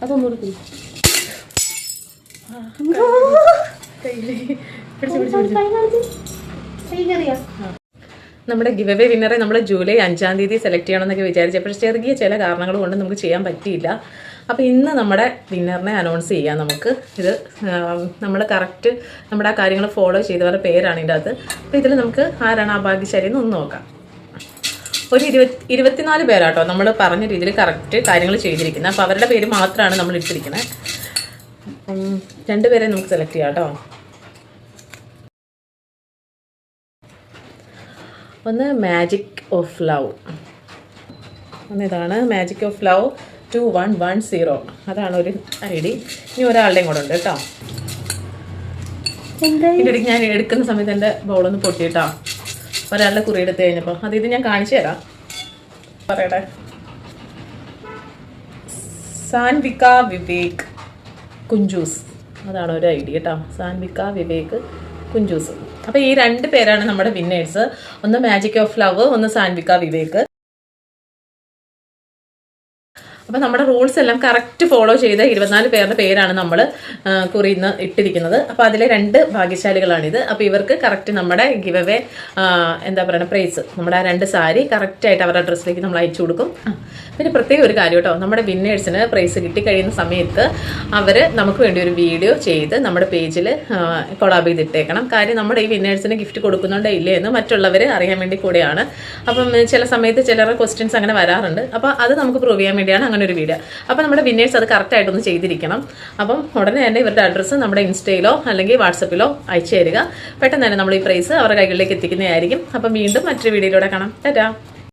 അതൊന്നുകൂടി നമ്മുടെ give away വിന്നറെ നമ്മൾ July 5-ാം തീയതി സെലക്ട് ചെയ്യണമെന്നൊക്കെ വിചാരിച്ചപ്പോൾ ചെറിയ ചില കാരണങ്ങൾ കൊണ്ട് നമുക്ക് ചെയ്യാൻ പറ്റിയില്ല. അപ്പോൾ ഇന്ന് നമ്മുടെ വിന്നറിനെ അനൗൺസ് ചെയ്യാം. നമുക്ക് ഇത് നമ്മൾ കറക്റ്റ് നമ്മുടെ ആ കാര്യങ്ങൾ ഫോളോ ചെയ്തവരുടെ പേരാണ് ഇതിൻ്റെ അകത്ത്. അപ്പോൾ ഇതിൽ നമുക്ക് ആരാണ് ആ ഭാഗ്യശാലി എന്ന് ഒന്ന് നോക്കാം. ഒരു 24 പേരാട്ടോ നമ്മൾ പറഞ്ഞ രീതിയിൽ കറക്റ്റ് കാര്യങ്ങൾ ചെയ്തിരിക്കുന്നത്. അപ്പോൾ അവരുടെ പേര് മാത്രമാണ് നമ്മൾ ഇട്ടിരിക്കുന്നത്. 2 പേരെ നമുക്ക് സെലക്ട് ചെയ്യാം കേട്ടോ. ഒന്ന് മാജിക് ഓഫ് ലവ്, ഇതാണ് മാജിക് ഓഫ് ലവ് 2110, അതാണ് ഒരു ID. ഇനി ഒരാളുടെയും കൂടെ ഉണ്ട് കേട്ടോ. ഇതിടയ്ക്ക് ഞാൻ എടുക്കുന്ന സമയത്ത് എൻ്റെ ബൗളൊന്ന് പൊട്ടിയിട്ടോ. ഒരാളുടെ കുറി എടുത്ത് കഴിഞ്ഞപ്പോൾ ഇത് ഞാൻ കാണിച്ചു തരാം. പറയട്ടെ, സാൻവിക വിവേക് കുഞ്ചൂസ്, അതാണ് ഒരു ID കേട്ടോ. സാൻവിക വിവേക് കുഞ്ചൂസ്. അപ്പോൾ ഈ 2 പേരാണ് നമ്മുടെ വിന്നേഴ്സ്. ഒന്ന് മാജിക് ഓഫ് ലവ്, ഒന്ന് സാൻവിക വിവേക്. അപ്പോൾ നമ്മുടെ റൂൾസ് എല്ലാം കറക്റ്റ് ഫോളോ ചെയ്ത് 24 പേരുടെ പേരാണ് നമ്മൾ കുറിയിൽ നിന്ന് ഇട്ടിരിക്കുന്നത്. അപ്പോൾ അതിലെ 2 ഭാഗ്യശാലികളാണിത്. അപ്പോൾ ഇവർക്ക് കറക്റ്റ് നമ്മുടെ ഗിവ് അവേ എന്താ പറയുക പ്രൈസ്, നമ്മുടെ ആ 2 സാരി കറക്റ്റായിട്ട് അവരുടെ അഡ്രസ്സിലേക്ക് നമ്മൾ അയച്ചു കൊടുക്കും. പിന്നെ പ്രത്യേക ഒരു കാര്യം കേട്ടോ, നമ്മുടെ വിന്നേഴ്സിന് പ്രൈസ് കിട്ടിക്കഴിയുന്ന സമയത്ത് അവർ നമുക്ക് വേണ്ടി ഒരു വീഡിയോ ചെയ്ത് നമ്മുടെ പേജിൽ കൊളാബ് ചെയ്തിട്ടേക്കണം. കാര്യം നമ്മുടെ ഈ വിന്നേഴ്സിന് ഗിഫ്റ്റ് കൊടുക്കുന്നുണ്ടോ ഇല്ലേ എന്ന് മറ്റുള്ളവർ അറിയാൻ വേണ്ടി കൂടെയാണ്. അപ്പം ചില സമയത്ത് ചിലരുടെ ക്വസ്റ്റ്യൻസ് അങ്ങനെ വരാറുണ്ട്. അപ്പോൾ അത് നമുക്ക് പ്രൂവ് ചെയ്യാൻ വേണ്ടിയാണ് അങ്ങനെ ഒരു വീഡിയോ. അപ്പോൾ നമ്മുടെ വിന്നേഴ്സ് അത് കറക്റ്റായിട്ടൊന്ന് ചെയ്തിരിക്കണം. അപ്പം ഉടനെ തന്നെ ഇവരുടെ അഡ്രസ്സ് നമ്മുടെ ഇൻസ്റ്റയിലോ അല്ലെങ്കിൽ വാട്സപ്പിലോ അയച്ചു തരിക. പെട്ടെന്ന് തന്നെ നമ്മൾ ഈ പ്രൈസ് അവരുടെ കൈകളിലേക്ക് എത്തിക്കുന്നതായിരിക്കും. അപ്പം വീണ്ടും മറ്റൊരു വീഡിയോയിലൂടെ കാണാം. ടാറ്റാ.